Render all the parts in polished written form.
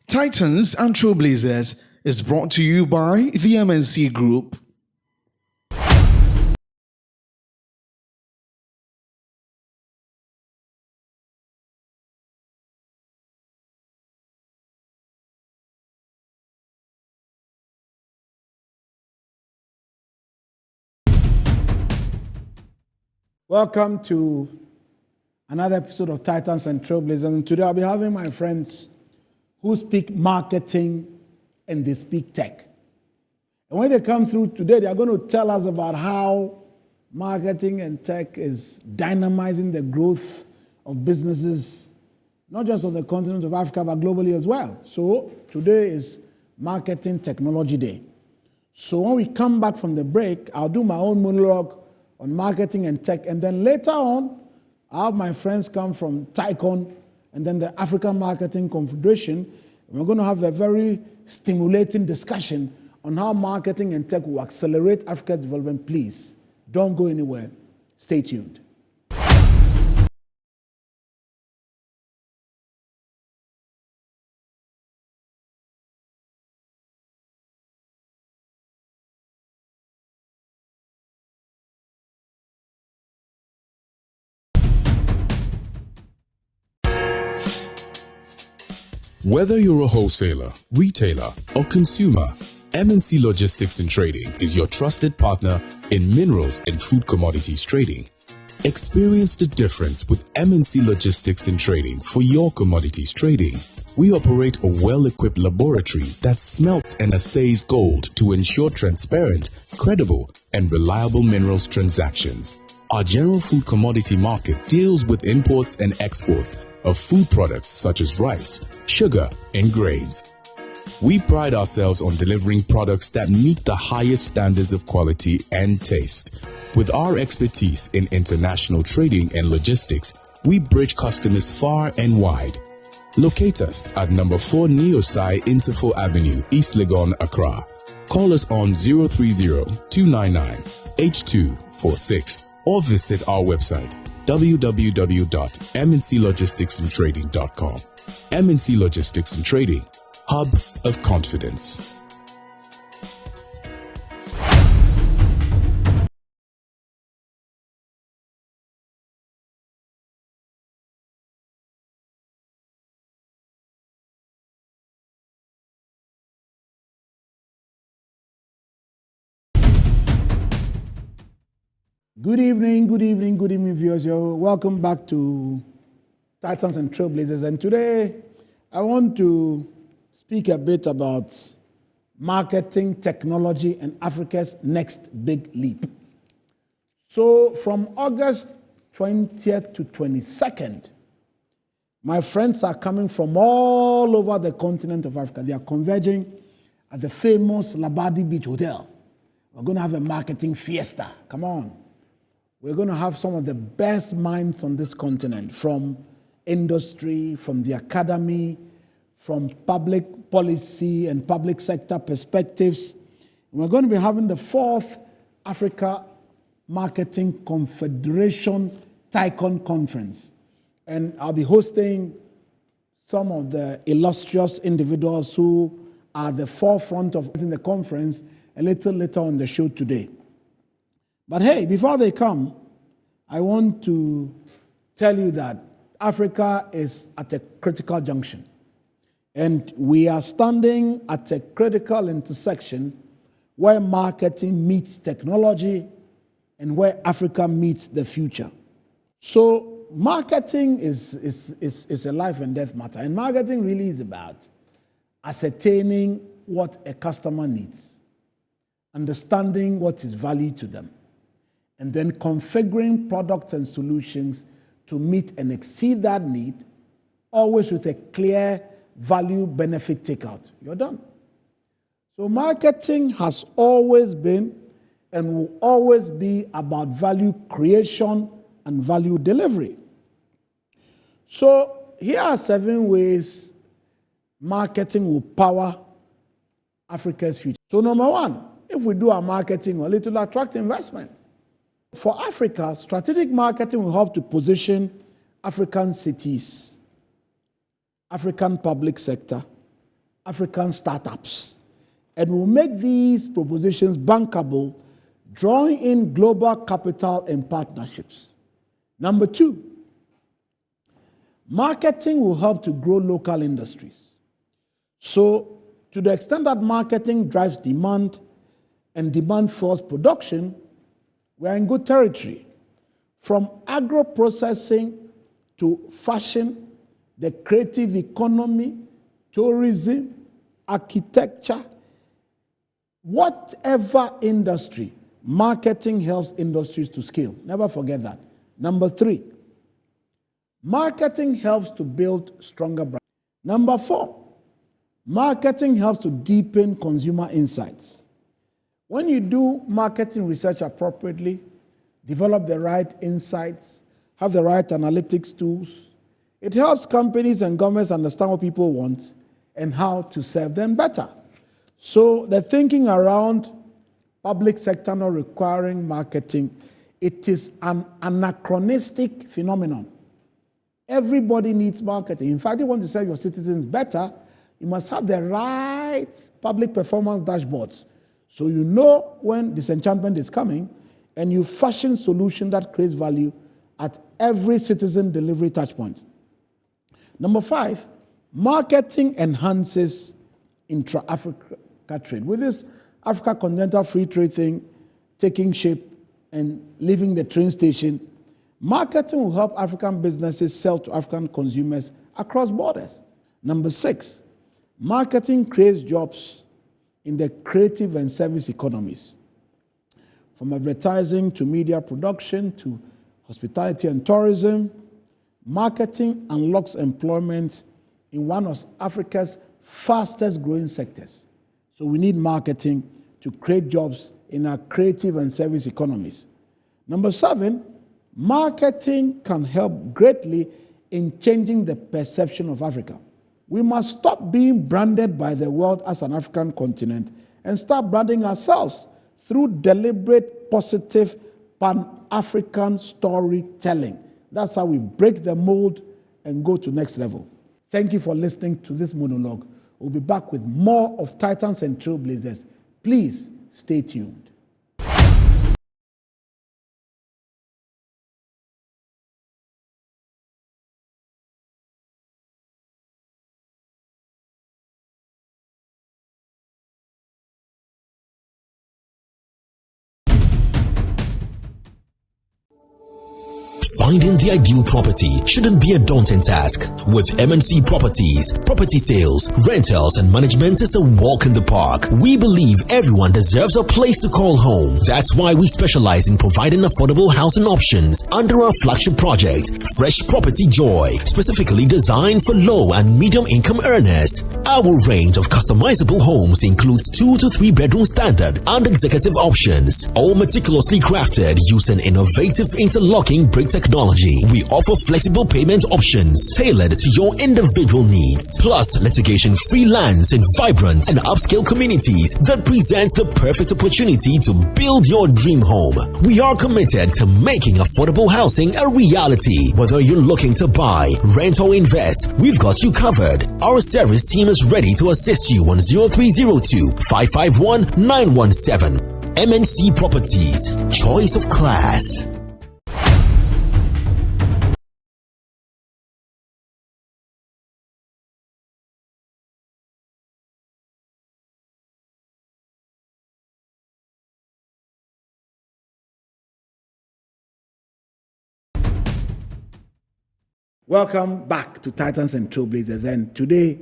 Titans and Trailblazers is brought to you by the MNC Group. Welcome to another episode of Titans and Trailblazers. And today I'll be having my friends who speak marketing and they speak tech. And when they come through today, they are going to tell us about how marketing and tech is dynamizing the growth of businesses, not just on the continent of Africa, but globally as well. So today is Marketing Technology Day. So when we come back from the break, I'll do my own monologue on marketing and tech. And then later on, I'll have my friends come from TICON and then the African Marketing Confederation. And we're going to have a very stimulating discussion on how marketing and tech will accelerate Africa's development. Please don't go anywhere. Stay tuned. Whether you're a wholesaler, retailer, or consumer, MNC Logistics and Trading is your trusted partner in minerals and food commodities trading. Experience the difference with MNC Logistics and Trading for your commodities trading. We operate a well-equipped laboratory that smelts and assays gold to ensure transparent, credible, and reliable minerals transactions. Our general food commodity market deals with imports and exports of food products such as rice, sugar, and grains. We pride ourselves on delivering products that meet the highest standards of quality and taste. With our expertise in international trading and logistics, we bridge customers far and wide. Locate us at number 4 Neosai Interfo Avenue, East Legon, Accra. Call us on 030-299-8246 or visit our website www.mnclogisticsandtrading.com. MNC Logistics and Trading, hub of confidence. Good evening, viewers. You're welcome back to Titans and Trailblazers. And today, I want to speak a bit about marketing technology and Africa's next big leap. So from August 20th to 22nd, my friends are coming from all over the continent of Africa. They are converging at the famous Labadi Beach Hotel. We're going to have a marketing fiesta. Come on. We're going to have some of the best minds on this continent, from industry, from the academy, from public policy and public sector perspectives. We're going to be having the 4th Africa Marketing Confederation TICON Conference. And I'll be hosting some of the illustrious individuals who are the forefront of the conference a little later on the show today. But hey, before they come, I want to tell you that Africa is at a critical junction. And we are standing at a critical intersection where marketing meets technology and where Africa meets the future. So marketing is a life and death matter. And marketing really is about ascertaining what a customer needs, understanding what is value to them, and then configuring products and solutions to meet and exceed that need, always with a clear value benefit takeout. You're done. So marketing has always been and will always be about value creation and value delivery. So here are 7 ways marketing will power Africa's future. So number 1, if we do our marketing well, it will attract investment. For Africa, strategic marketing will help to position African cities, African public sector, African startups. And will make these propositions bankable, drawing in global capital and partnerships. Number two, marketing will help to grow local industries. So, to the extent that marketing drives demand and demand fuels production, we are in good territory. From agro-processing to fashion, the creative economy, tourism, architecture, whatever industry, marketing helps industries to scale. Never forget that. Number three, marketing helps to build stronger brands. Number four, marketing helps to deepen consumer insights. When you do marketing research appropriately, develop the right insights, have the right analytics tools, it helps companies and governments understand what people want and how to serve them better. So the thinking around public sector not requiring marketing, it is an anachronistic phenomenon. Everybody needs marketing. In fact, if you want to serve your citizens better, you must have the right public performance dashboards. So you know when disenchantment is coming, and you fashion solution that creates value at every citizen delivery touchpoint. Number five, marketing enhances intra-Africa trade. With this Africa Continental Free Trade thing taking shape and leaving the train station, marketing will help African businesses sell to African consumers across borders. Number six, marketing creates jobs in the creative and service economies. From advertising to media production to hospitality and tourism, marketing unlocks employment in one of Africa's fastest growing sectors. So we need marketing to create jobs in our creative and service economies. Number seven, marketing can help greatly in changing the perception of Africa. We must stop being branded by the world as an African continent and start branding ourselves through deliberate, positive, pan-African storytelling. That's how we break the mold and go to next level. Thank you for listening to this monologue. We'll be back with more of Titans and Trailblazers. Please stay tuned. Finding the ideal property shouldn't be a daunting task. With MNC Properties, property sales, rentals, and management is a walk in the park. We believe everyone deserves a place to call home. That's why we specialize in providing affordable housing options under our flagship project, Fresh Property Joy, specifically designed for low and medium income earners. Our range of customizable homes includes 2 to 3 bedroom standard and executive options, all meticulously crafted using innovative interlocking brick technology. We offer flexible payment options tailored to your individual needs, plus litigation-free lands in vibrant and upscale communities that presents the perfect opportunity to build your dream home. We are committed to making affordable housing a reality. Whether you're looking to buy, rent, or invest, we've got you covered. Our service team is ready to assist you on 0302 551 917. MNC Properties, choice of class. Welcome back to Titans and Trailblazers. And today,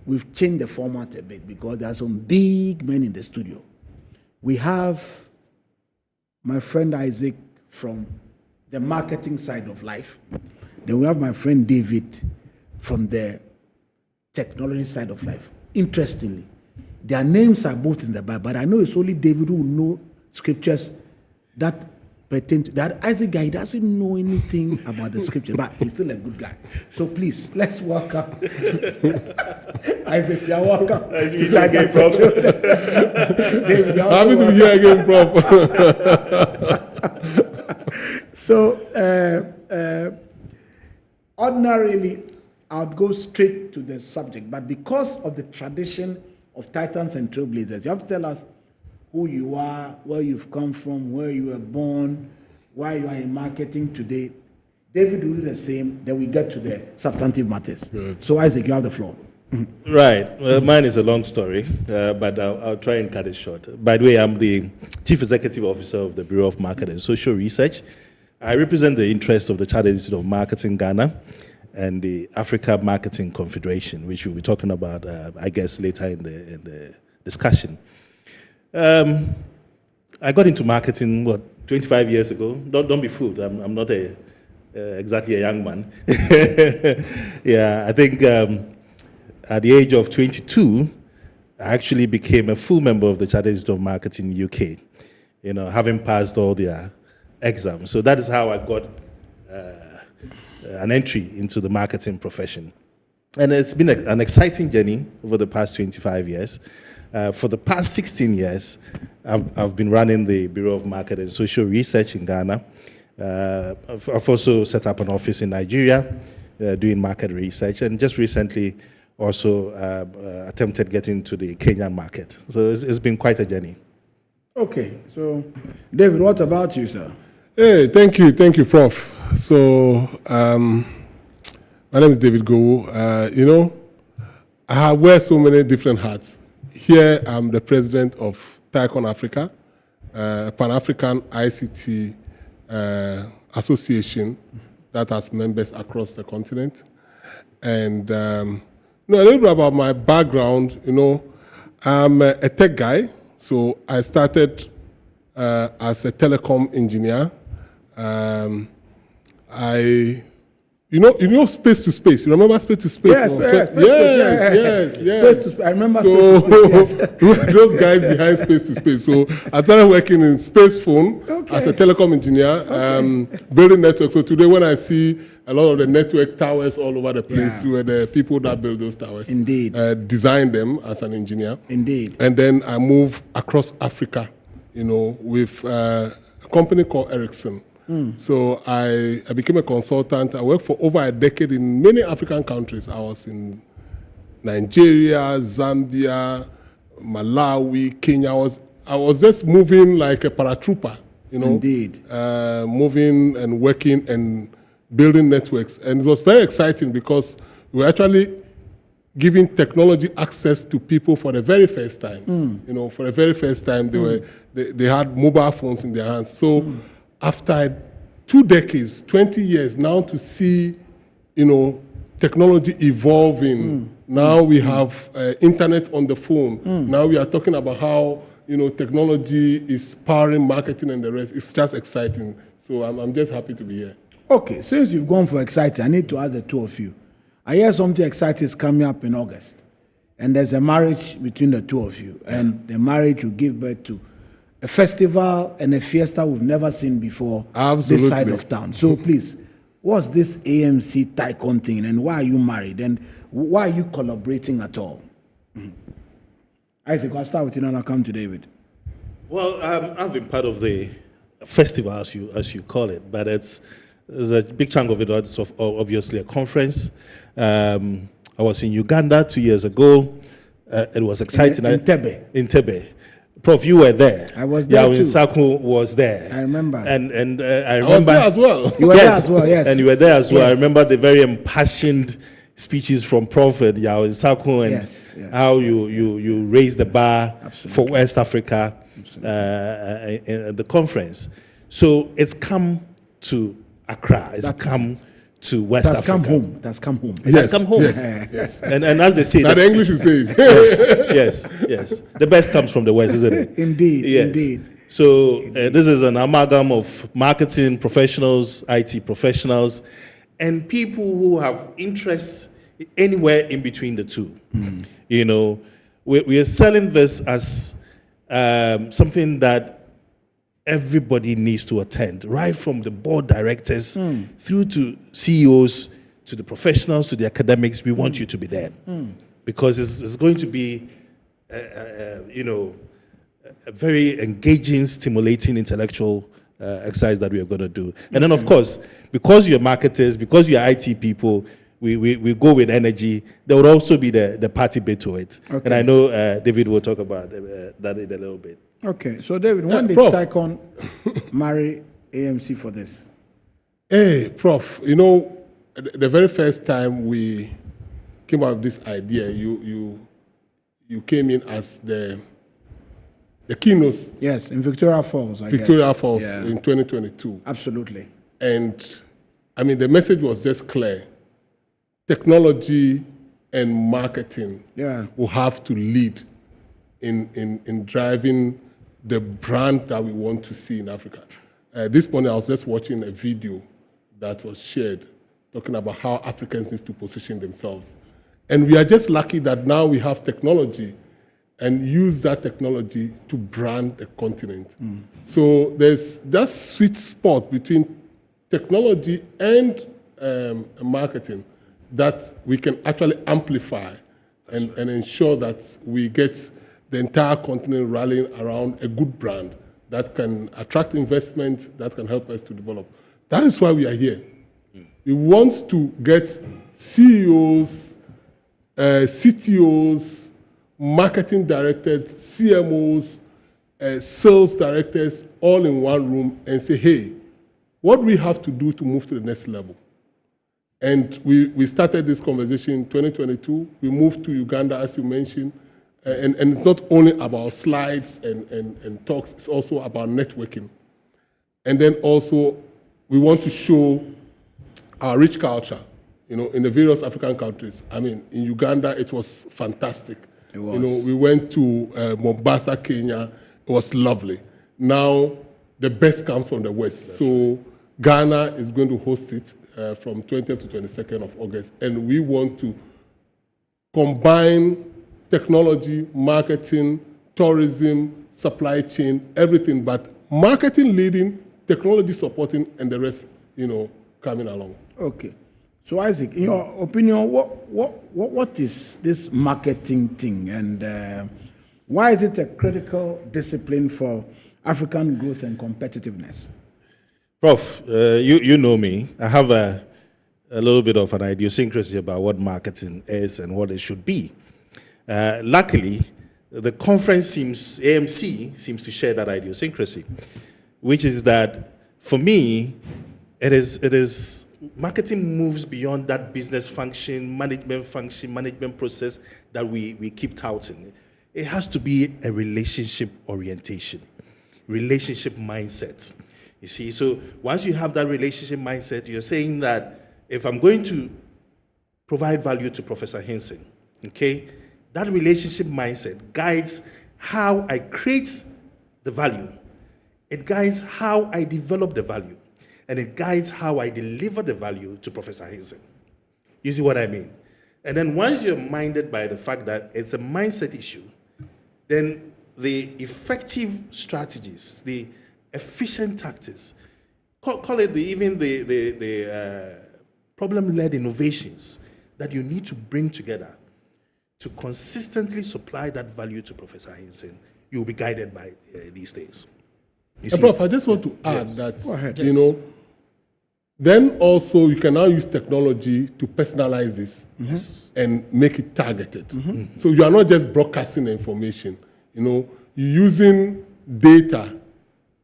we've changed the format a bit because there are some big men in the studio. We have my friend Isaac from the marketing side of life. Then we have my friend David from the technology side of life. Interestingly, their names are both in the Bible, but I know it's only David who know scriptures that pertain to that. Isaac guy doesn't know anything about the scripture, but he's still a good guy. So please, let's welcome Isaac. You're welcome. Nice to meet you again, Prof. David, you're Happy to be here again, Prof. So, ordinarily, I'll go straight to the subject. But because of the tradition of Titans and Trailblazers, you have to tell us who you are, where you've come from, where you were born, why you are in marketing today. David will do the same, then we get to the substantive matters. Good. So Isaac, you have the floor. Right. Well, mine is a long story, but I'll try and cut it short. By the way, I'm the Chief Executive Officer of the Bureau of Market and Social Research. I represent the interests of the Chartered Institute of Marketing Ghana and the Africa Marketing Confederation, which we'll be talking about, I guess, later in the discussion. I got into marketing, 25 years ago? Don't be fooled. I'm not exactly a young man. Yeah, I think at the age of 22, I actually became a full member of the Chartered Institute of Marketing UK, having passed all their exams. So that is how I got an entry into the marketing profession. And it's been an exciting journey over the past 25 years. For the past 16 years, I've been running the Bureau of Market and Social Research in Ghana. I've also set up an office in Nigeria doing market research, and just recently also attempted getting to the Kenyan market. So it's been quite a journey. Okay, so David, what about you, sir? Hey, thank you, Prof. So my name is David Gowo. I wear so many different hats. Here, I'm the president of TICON Africa, Pan-African ICT association that has members across the continent. And a little bit about my background. I'm a tech guy, so I started as a telecom engineer. Space to space. You remember space to space? Yes. Space to space. I remember so, space to space. Yes. Those guys behind space to space. So I started working in space phone as a telecom engineer, building networks. So today, when I see a lot of the network towers all over the place, were the people that build those towers. Indeed. Designed them as an engineer. Indeed. And then I moved across Africa, with a company called Ericsson. So I became a consultant. I worked for over a decade in many African countries. I was in Nigeria, Zambia, Malawi, Kenya. I was just moving like a paratrooper, Indeed. Moving and working and building networks. And it was very exciting because we were actually giving technology access to people for the very first time. For the very first time, they had mobile phones in their hands. So after 2 decades, 20 years, now to see, technology evolving. Now we have internet on the phone. Now we are talking about how, technology is powering marketing and the rest. It's just exciting. So I'm just happy to be here. Okay, since you've gone for exciting, I need to ask the two of you. I hear something exciting is coming up in August. And there's a marriage between the two of you. And the marriage will give birth to a festival and a fiesta we've never seen before. Absolutely. This side of town. So please, what's this AMC TICON thing, and why are you married, and why are you collaborating at all? Isaac, I'll start with you and I'll come to David. Well, I've been part of the festival, as you call it, but there's a big chunk of it that's obviously a conference. I was in Uganda 2 years ago. It was exciting. In Tebe. In Tebe. Prof, you were there. I was there too. Saku was there. I remember. And I remember. I was there as well. You were there as well, yes. And you were there as well. Yes. I remember the very impassioned speeches from Prophet Yao Saku and how you raised the bar for West Africa in the conference. So it's come to Accra. It's come to West Africa. That's come home. Yes, come home. Yes. And as they say, the English will say it. yes. The best comes from the West, isn't it? Indeed, yes. indeed. So this is an amalgam of marketing professionals, IT professionals, and people who have interests anywhere in between the two. We are selling this as something that everybody needs to attend, right from the board directors through to CEOs, to the professionals, to the academics. We want you to be there because it's going to be, a very engaging, stimulating, intellectual exercise that we are going to do. And then, of course, because you're marketers, because you're IT people, we go with energy, there would also be the party bit to it. Okay. And I know David will talk about that in a little bit. Okay, so David, when did Prof. Tycon marry AMC for this? Hey, Prof, you know, the very first time we came up with this idea, you came in as the keynote. Yes, in Victoria Falls, I Victoria guess. Falls Yeah. in 2022. Absolutely. And I mean, the message was just clear. Technology and marketing will have to lead in driving the brand that we want to see in Africa. This morning, I was just watching a video that was shared talking about how Africans need to position themselves. And we are just lucky that now we have technology and use that technology to brand the continent. So there's that sweet spot between technology and marketing that we can actually amplify and ensure that we get the entire continent rallying around a good brand that can attract investment, that can help us to develop. That is why we are here. We want to get CEOs, CTOs, marketing directors, CMOs, sales directors, all in one room and say, hey, what do we have to do to move to the next level? And we started this conversation in 2022. We moved to Uganda, as you mentioned. And it's not only about slides and talks, it's also about networking. And then also, we want to show our rich culture, you know, in the various African countries. I mean, in Uganda, it was fantastic. It was. You know, we went to Mombasa, Kenya. It was lovely. Now, the best comes from the West. So Ghana is going to host it from 20th to 22nd of August. And we want to combine technology, marketing, tourism, supply chain, everything, but marketing leading, technology supporting, and the rest, you know, coming along. Okay. So Isaac, in your opinion, what is this marketing thing, and why is it a critical discipline for African growth and competitiveness? Prof, you know me. I have a little bit of an idiosyncrasy about what marketing is and what it should be. Luckily, the conference AMC seems to share that idiosyncrasy, which is that for me, it is marketing moves beyond that business function, management process that we keep touting. It has to be a relationship orientation, relationship mindset. You see, so once you have that relationship mindset, you're saying that if I'm going to provide value to Professor Hinson, okay, that relationship mindset guides how I create the value. It guides how I develop the value. And it guides how I deliver the value to Professor Hinson. You see what I mean? And then once you're minded by the fact that it's a mindset issue, then the effective strategies, the efficient tactics, call it even the problem-led innovations that you need to bring together to consistently supply that value to Professor Hinson, you'll be guided by these things. Prof, I just want to add that, Go ahead. you know, then also you can now use technology to personalize this and make it targeted. So you are not just broadcasting the information, you know, you're using data,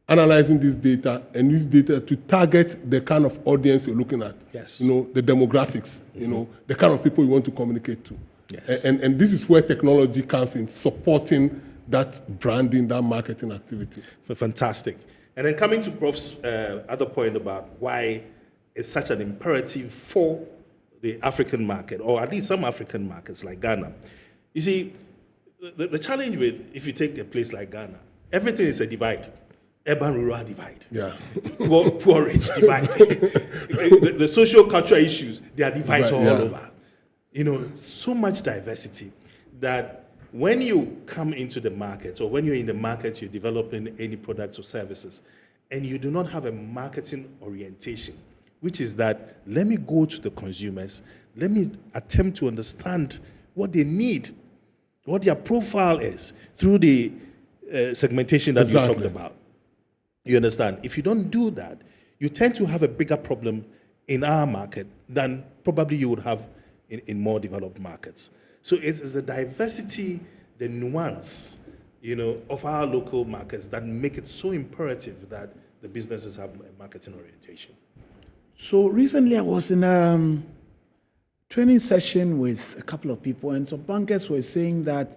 analyzing this data, and use data to target the kind of audience you're looking at. Yes. You know, the demographics, you know, the kind of people you want to communicate to. Yes. And this is where technology comes in, supporting that branding, that marketing activity. Fantastic. And then coming to Prof's other point about why it's such an imperative for the African market, or at least some African markets like Ghana. You see, the challenge with, if you take a place like Ghana, everything is a divide. Urban-rural divide. Yeah. Poor-rich divide. the social-cultural issues, they are divides all over. You know, so much diversity that when you come into the market, or when you're in the market, you're developing any products or services, and you do not have a marketing orientation, which is that, let me go to the consumers, let me attempt to understand what they need, what their profile is, through the segmentation that you talked about. You understand? If you don't do that, you tend to have a bigger problem in our market than probably you would have in more developed markets. So it's the diversity, the nuance, of our local markets that make it so imperative that the businesses have a marketing orientation. So recently I was in a training session with a couple of people, and some bankers were saying that,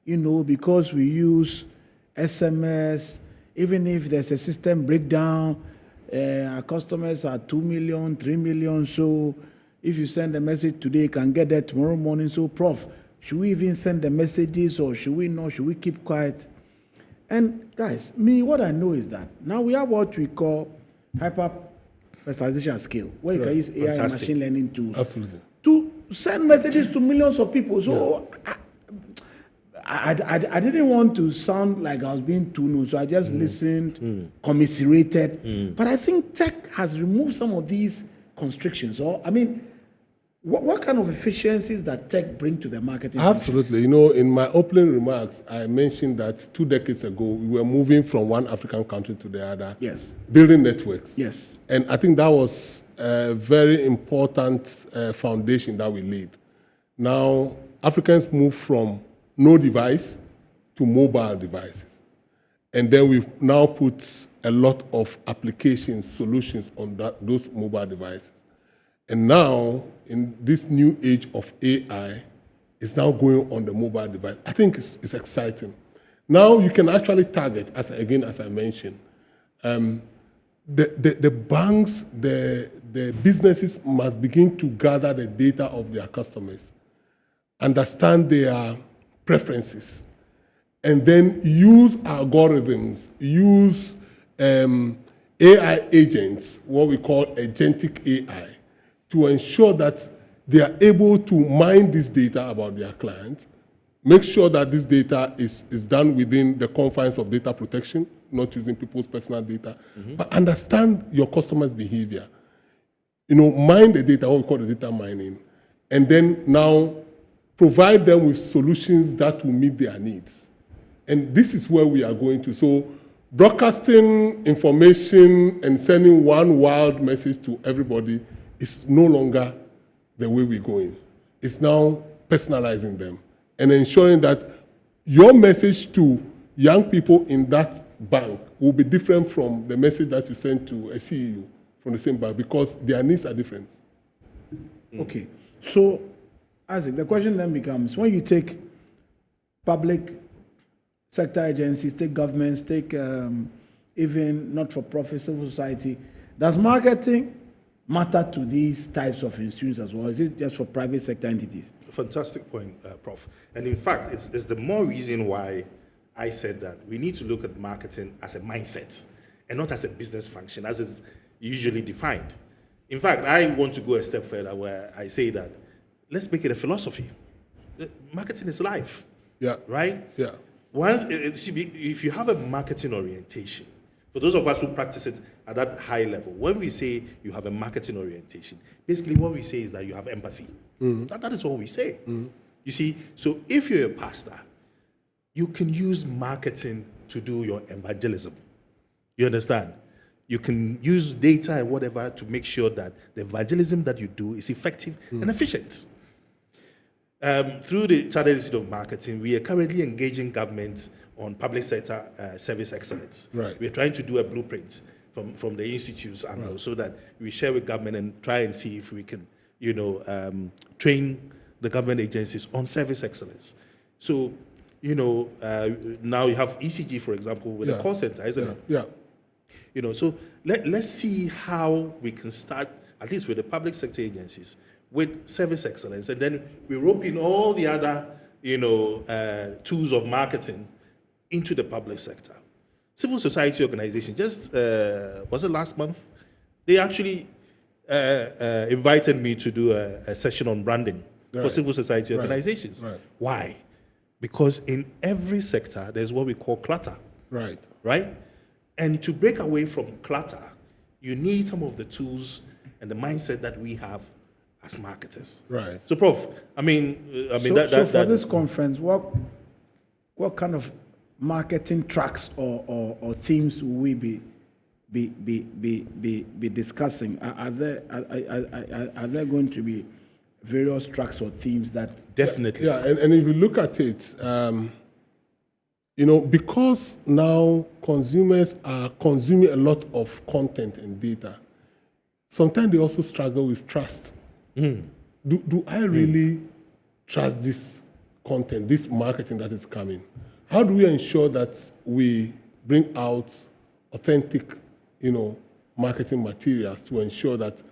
because we use SMS, even if there's a system breakdown, our customers are 2 million, 3 million, so if you send a message today, you can get that tomorrow morning. So, Prof, should we even send the messages, or should we not? Should we keep quiet? And guys, what I know is that now we have what we call hyper personalization at scale, where you can use AI and machine learning tools to send messages to millions of people. So I didn't want to sound like I was being too new, so I just listened, commiserated. But I think tech has removed some of these constrictions. Or what kind of efficiencies that tech bring to the marketing? Absolutely. In my opening remarks, I mentioned that 2 decades ago, we were moving from one African country to the other. Yes. Building networks. Yes. And I think that was a very important foundation that we laid. Now, Africans move from no device to mobile devices. And then we've now put a lot of applications, solutions on those mobile devices. And now, in this new age of AI, it's now going on the mobile device. I think it's exciting. Now you can actually target, as I mentioned, the banks, the businesses must begin to gather the data of their customers, understand their preferences, and then use algorithms, use AI agents, what we call agentic AI, to ensure that they are able to mine this data about their clients, make sure that this data is done within the confines of data protection, not using people's personal data, but understand your customer's behavior. Mine the data, what we call the data mining, and then now provide them with solutions that will meet their needs. And this is where we are going to. So broadcasting information and sending one wild message to everybody is no longer the way we're going. It's now personalizing them and ensuring that your message to young people in that bank will be different from the message that you send to a CEO from the same bank, because their needs are different. Okay. So, Isaac, the question then becomes, when you take public sector agencies, take governments, take even not-for-profit civil society, does marketing matter to these types of institutions as well? Is it just for private sector entities? Fantastic point, Prof. And in fact, it's the more reason why I said that we need to look at marketing as a mindset and not as a business function, as it's usually defined. In fact, I want to go a step further where I say that let's make it a philosophy. Marketing is life. Yeah. Right? Yeah. If you have a marketing orientation, for those of us who practice it at that high level, when we say you have a marketing orientation, basically what we say is that you have empathy. That is all we say. You see, so if you're a pastor, you can use marketing to do your evangelism. You understand? You can use data and whatever to make sure that the evangelism that you do is effective and efficient. Through the Chartered Institute of Marketing, we are currently engaging government on public sector service excellence. Right. We are trying to do a blueprint from the institute's angle, so that we share with government and try and see if we can, train the government agencies on service excellence. So, now you have ECG, for example, with a call center, isn't it? Yeah. So let's see how we can start, at least with the public sector agencies, with service excellence, and then we rope in all the other, tools of marketing into the public sector. Civil society organizations, just, was it last month? They actually invited me to do a session on branding for civil society organizations. Right. Why? Because in every sector, there's what we call clutter. Right. Right? And to break away from clutter, you need some of the tools and the mindset that we have as marketers. Right. So, Prof, So for this conference, what kind of marketing tracks or themes will we be be discussing? Are there going to be various tracks or themes that? Definitely. Yeah, and if you look at it, because now consumers are consuming a lot of content and data, sometimes they also struggle with trust. Do I really trust this content, this marketing that is coming? How do we ensure that we bring out authentic, marketing materials to ensure that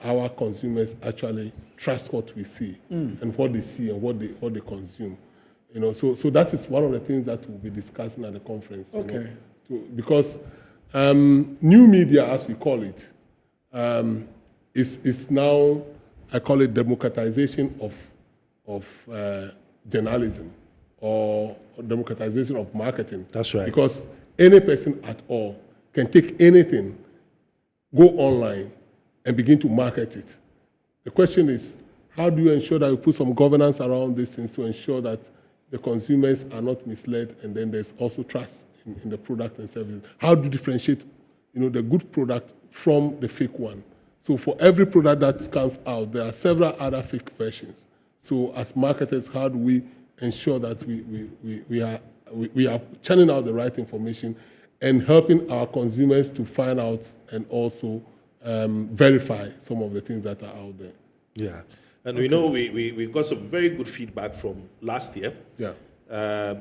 our consumers actually trust what we see and what they see and what they consume? So that is one of the things that we'll be discussing at the conference. Okay. Because new media, as we call it, is now, I call it democratization of journalism or democratization of marketing. That's right. Because any person at all can take anything, go online, and begin to market it. The question is, how do you ensure that you put some governance around these things to ensure that the consumers are not misled, and then there's also trust in the product and services? How do you differentiate, the good product from the fake one? So for every product that comes out, there are several other fake versions. So as marketers, how do we ensure that we are churning out the right information and helping our consumers to find out and also verify some of the things that are out there? Yeah. And we know we got some very good feedback from last year. Yeah.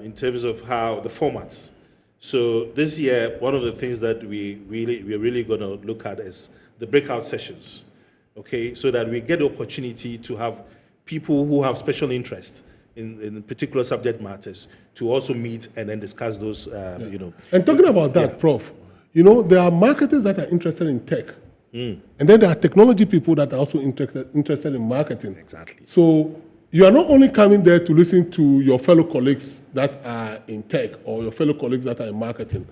In terms of how the formats. So this year, one of the things that we're really going to look at is the breakout sessions, okay? So that we get the opportunity to have people who have special interest in particular subject matters to also meet and then discuss those, And talking about that, Prof, there are marketers that are interested in tech. And then there are technology people that are also interested in marketing. Exactly. So you are not only coming there to listen to your fellow colleagues that are in tech or your fellow colleagues that are in marketing.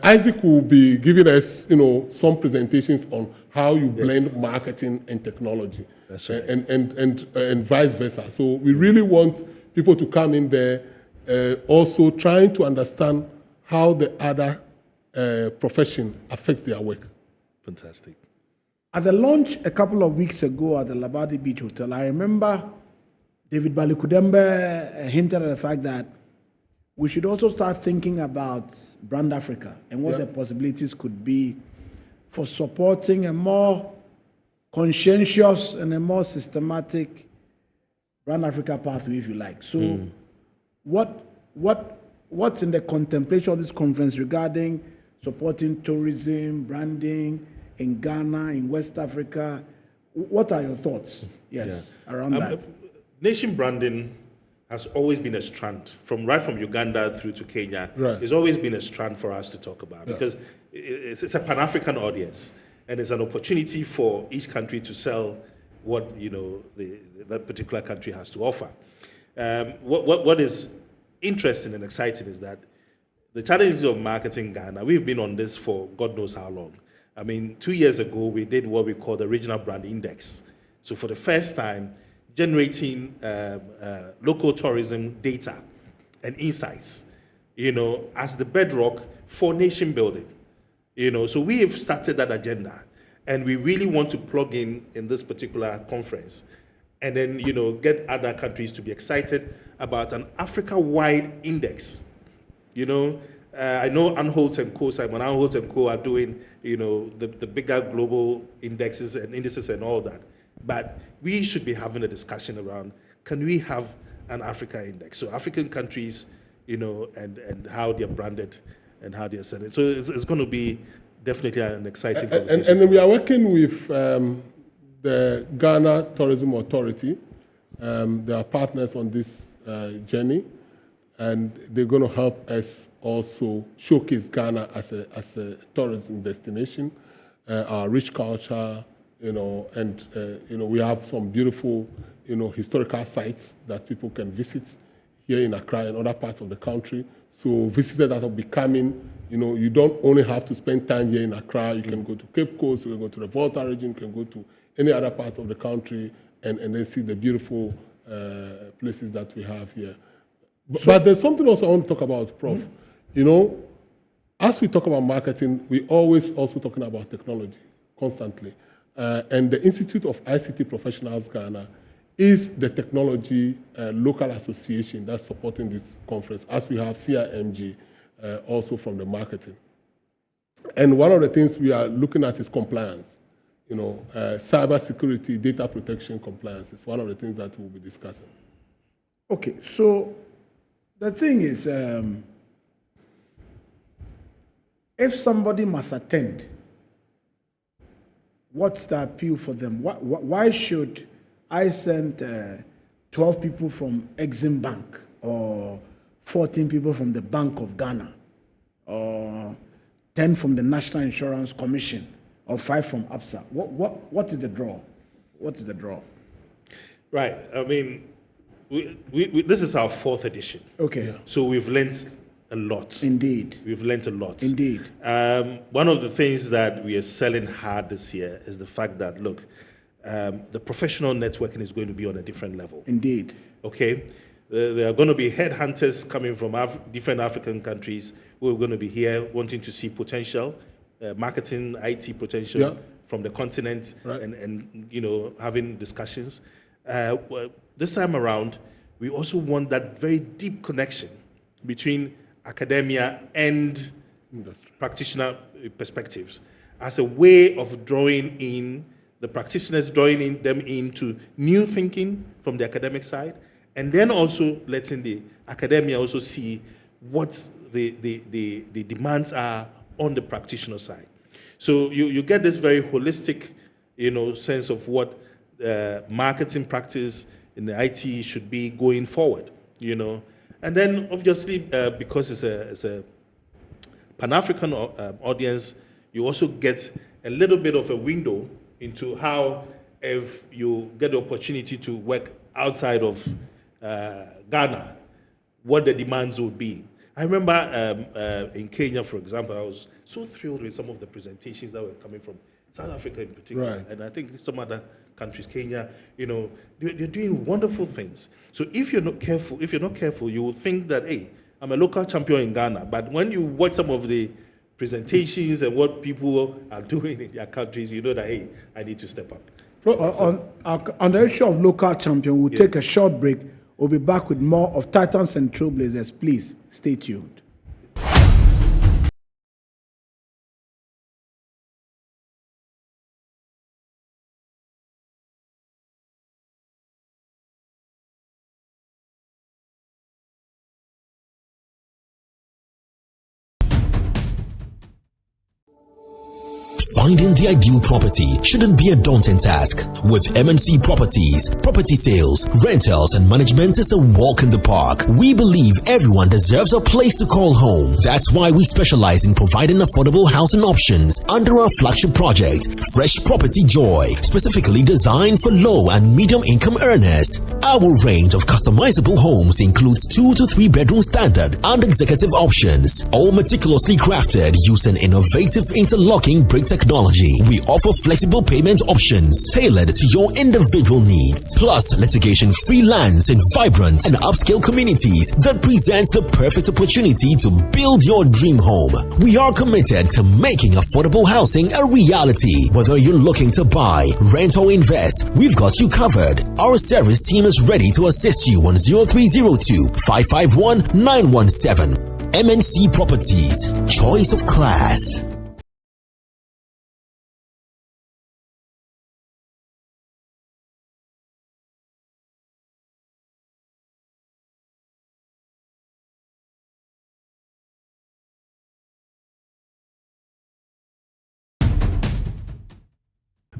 Isaac will be giving us, some presentations on how you blend marketing and technology. That's right. And vice versa. So we really want people to come in there also trying to understand how the other profession affects their work. Fantastic. At the launch a couple of weeks ago at the Labadi Beach Hotel, I remember David Balikudembe hinted at the fact that we should also start thinking about Brand Africa and what the possibilities could be for supporting a more conscientious and a more systematic Brand Africa pathway, if you like. So what's in the contemplation of this conference regarding supporting tourism, branding in Ghana, in West Africa? What are your thoughts? Around that? Nation branding has always been a strand, right from Uganda through to Kenya. Right. It's always been a strand for us to talk about because it's a Pan-African audience, and it's an opportunity for each country to sell what that particular country has to offer. What is interesting and exciting is that the challenges of marketing Ghana, we've been on this for God knows how long. I mean, 2 years ago, we did what we call the Regional Brand Index. So for the first time, generating local tourism data and insights, as the bedrock for nation building. So we have started that agenda, and we really want to plug in this particular conference, and then, get other countries to be excited about an Africa-wide index. I know Anholt and Co, Simon Anholt and Co are doing, the bigger global indexes and indices and all that. But we should be having a discussion around, can we have an Africa index? So African countries, and how they're branded and how they're selling. So it's going to be definitely an exciting conversation. And we are working with the Ghana Tourism Authority. They are partners on this journey, and they're going to help us also showcase Ghana as a tourism destination, our rich culture, and we have some beautiful, historical sites that people can visit here in Accra and other parts of the country. So visitors that will be coming, you don't only have to spend time here in Accra. You can go to Cape Coast, you can go to the Volta region, you can go to any other parts of the country and then see the beautiful places that we have here. But there's something else I want to talk about, Prof. as we talk about marketing, we always also talking about technology constantly. And the Institute of ICT Professionals Ghana is the technology local association that's supporting this conference, as we have CIMG also from the marketing. And one of the things we are looking at is compliance. Cyber security, data protection compliance is one of the things that we'll be discussing. Okay, so the thing is, if somebody must attend, what's the appeal for them? Why should I send 12 people from Exim Bank or 14 people from the Bank of Ghana or 10 from the National Insurance Commission or 5 from APSA? What is the draw? What is the draw? Right. I mean, this is our 4th edition. Okay. So we've learned a lot. Indeed. We've learned a lot. Indeed. One of the things that we are selling hard this year is the fact that, look, the professional networking is going to be on a different level. Indeed. Okay? There are going to be headhunters coming from different African countries who are going to be here wanting to see potential, marketing, IT potential from the continent, right, and having discussions. This time around, we also want that very deep connection between academia and industry, practitioner perspectives, as a way of drawing in the practitioners, drawing them into new thinking from the academic side, and then also letting the academia also see what the demands are on the practitioner side. So you get this very holistic, sense of what marketing practice in the IT should be going forward, And then obviously, because it's a Pan-African audience, you also get a little bit of a window into how, if you get the opportunity to work outside of Ghana, what the demands would be. I remember in Kenya, for example, I was so thrilled with some of the presentations that were coming from South Africa in particular, right, and I think some other countries, Kenya, they're doing wonderful things. So if you're not careful, you will think that, hey, I'm a local champion in Ghana. But when you watch some of the presentations and what people are doing in their countries, you know that, hey, I need to step up. On the issue of local champion, we'll take a short break. We'll be back with more of Titans and Trailblazers. Please stay tuned. Finding the ideal property shouldn't be a daunting task. With MNC Properties, property sales, rentals, and management is a walk in the park. We believe everyone deserves a place to call home. That's why we specialize in providing affordable housing options under our flagship project, Fresh Property Joy, specifically designed for low and medium income earners. Our range of customizable homes includes 2 to 3 bedroom standard and executive options, all meticulously crafted using innovative interlocking brick technology. We offer flexible payment options tailored to your individual needs, plus litigation-free lands in vibrant and upscale communities that presents the perfect opportunity to build your dream home. We are committed to making affordable housing a reality. Whether you're looking to buy, rent, or invest, we've got you covered. Our service team is ready to assist you on 0302 551 917. MNC Properties, choice of class.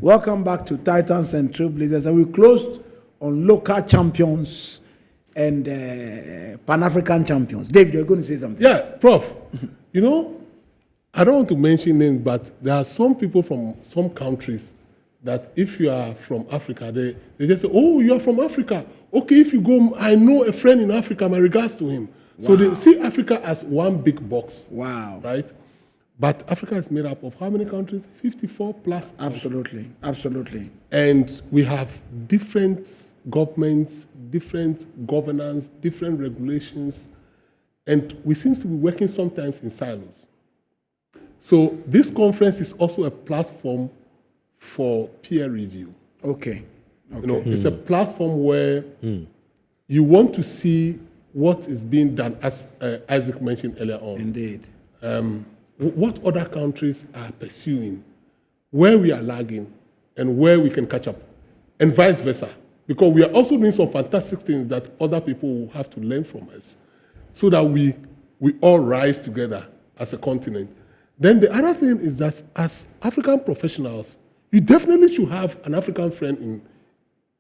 Welcome back to Titans and Trailblazers. And we closed on local champions and Pan-African champions. David, you're going to say something. Yeah, Prof. I don't want to mention names, but there are some people from some countries that if you are from Africa, they just say, oh, you are from Africa. Okay, if you go, I know a friend in Africa, my regards to him. Wow. So they see Africa as one big box. Wow. Right? But Africa is made up of how many countries? 54 plus. Absolutely, countries. Absolutely. And we have different governments, different governance, different regulations, and we seem to be working sometimes in silos. So this conference is also a platform for peer review. Okay. You know, it's a platform where you want to see what is being done, as Isaac mentioned earlier on. Indeed. What other countries are pursuing, where we are lagging, and where we can catch up, and vice versa. Because we are also doing some fantastic things that other people will have to learn from us, so that we all rise together as a continent. Then the other thing is that as African professionals, you definitely should have an African friend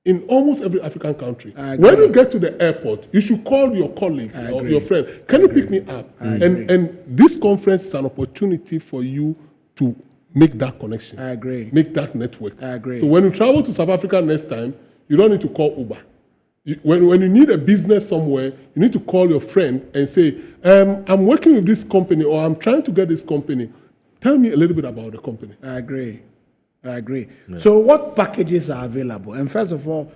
in almost every African country. When you get to the airport, you should call your colleague or your friend. Can you pick me up? And this conference is an opportunity for you to make that connection. I agree. Make that network. I agree. So when you travel to South Africa next time, you don't need to call Uber. When you need a business somewhere, you need to call your friend and say, I'm working with this company, or I'm trying to get this company. Tell me a little bit about the company. I agree. Yeah. So what packages are available? And first of all,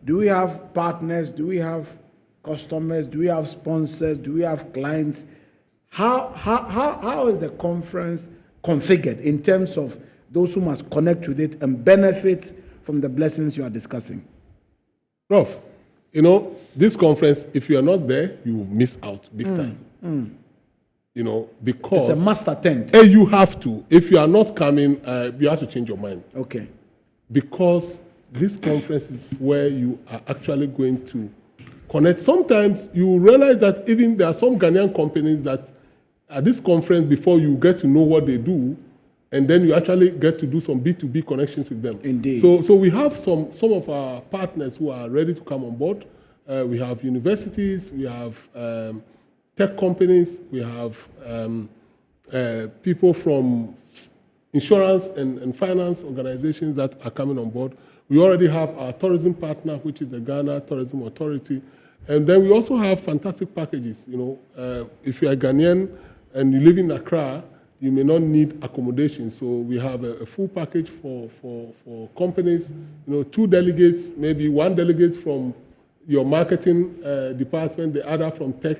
do we have partners? Do we have customers? Do we have sponsors? Do we have clients? How is the conference configured in terms of those who must connect with it and benefit from the blessings you are discussing? Prof, you know, this conference, if you are not there, you will miss out big time. You know, because it's a must attend. You have to. If you are not coming, you have to change your mind. Okay. Because this conference is where you are actually going to connect. Sometimes you will realize that even there are some Ghanaian companies that at this conference, before you get to know what they do, and then you actually get to do some B2B connections with them. Indeed. So we have some of our partners who are ready to come on board. We have universities, we have tech companies, we have people from insurance and finance organizations that are coming on board. We already have our tourism partner, which is the Ghana Tourism Authority. And then we also have fantastic packages. You know, if you're a Ghanaian and you live in Accra, you may not need accommodation. So we have a full package for companies. You know, 2 delegates, maybe 1 delegate from your marketing department, the other from tech,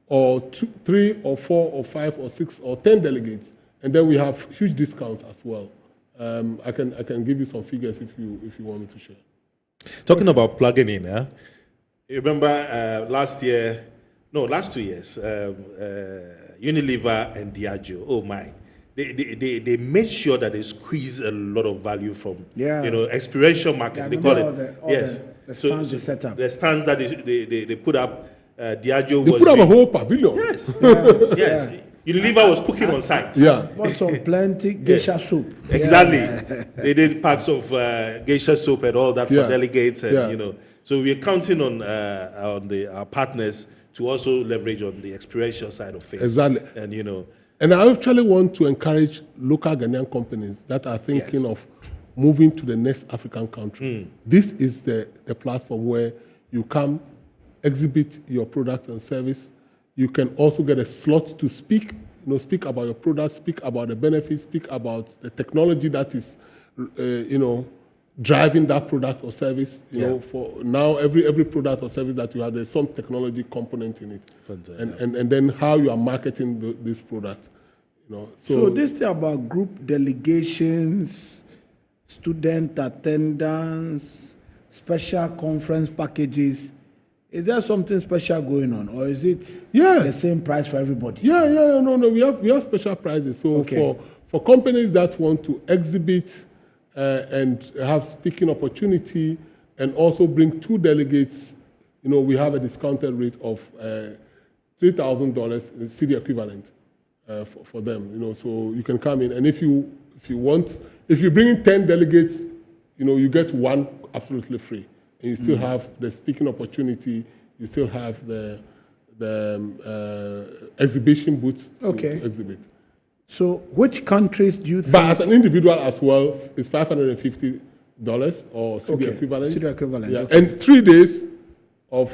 or 2, 3 or 4 or 5 or 6 or 10 delegates. And then we have huge discounts as well. I can give you some figures if you want me to share. Talking about plugging in, you remember last 2 years, Unilever and Diageo, oh my, they made sure that they squeeze a lot of value from, experiential market. They call it. The stands they set up. The stands that they put up, Diageo they was... They put up a whole pavilion. Yes. Yes. Unilever was cooking on site. Yeah. Bought some plenty geisha soup. Exactly. They did packs of geisha soup and all that for delegates, and so we're counting on our partners to also leverage on the experiential side of things. Exactly. And I actually want to encourage local Ghanaian companies that are thinking of moving to the next African country. This is the platform where you come, exhibit your product and service. You can also get a slot to speak, speak about your product, speak about the benefits, speak about the technology that is, driving that product or service. You know, for now, every product or service that you have, there's some technology component in it. And then how you are marketing this product. So this thing about group delegations, student attendance, special conference packages, is there something special going on, or is it the same price for everybody? No. We have special prices. So for companies that want to exhibit and have speaking opportunity, and also bring 2 delegates, we have a discounted rate of $3,000 city equivalent for them. So you can come in, and if you bring in 10 delegates, you get 1 absolutely free. And you still have the speaking opportunity. You still have the exhibition booth to exhibit. So which countries do you think? But as an individual as well, it's $550 or city equivalent. City equivalent. Yeah. And 3 days of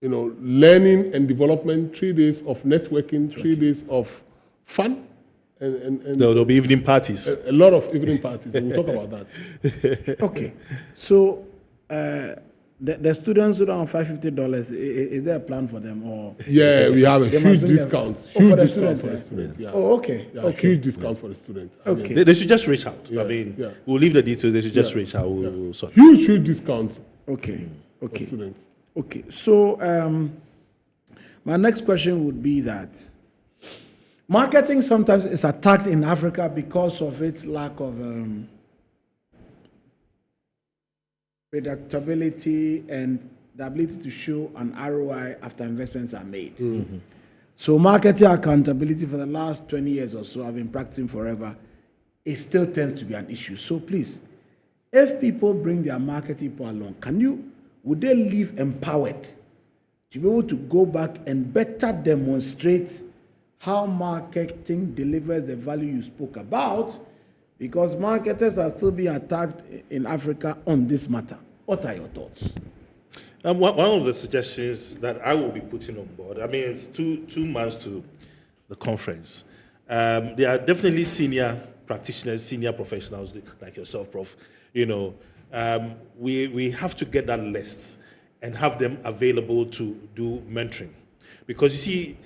learning and development, 3 days of networking, 3 days of fun. And there'll be evening parties. A lot of evening parties. We'll talk about that. Okay. So the students who don't have $550, is there a plan for them? Or Yeah, we have a they huge must bring discount. for Huge the discount students, for the yeah? students. Yeah. Oh, okay. Yeah, Okay. huge discount for the students. I mean, Okay. They should just reach out. I mean, yeah. we'll leave the details. They should just Yeah. reach out. We'll sort. huge discount Okay. for Okay. students. Okay. So my next question would be that marketing sometimes is attacked in Africa because of its lack of predictability and the ability to show an ROI after investments are made. So marketing accountability for the last 20 years or so, I've been practicing forever, it still tends to be an issue. So please, if people bring their marketing people along, would they leave empowered to be able to go back and better demonstrate how marketing delivers the value you spoke about? Because marketers are still being attacked in Africa on this matter. What are your thoughts? One of the suggestions that I will be putting on board, I mean, it's 2 months to the conference. There are definitely senior practitioners, senior professionals like yourself, Prof. You know, we have to get that list and have them available to do mentoring. Because you see,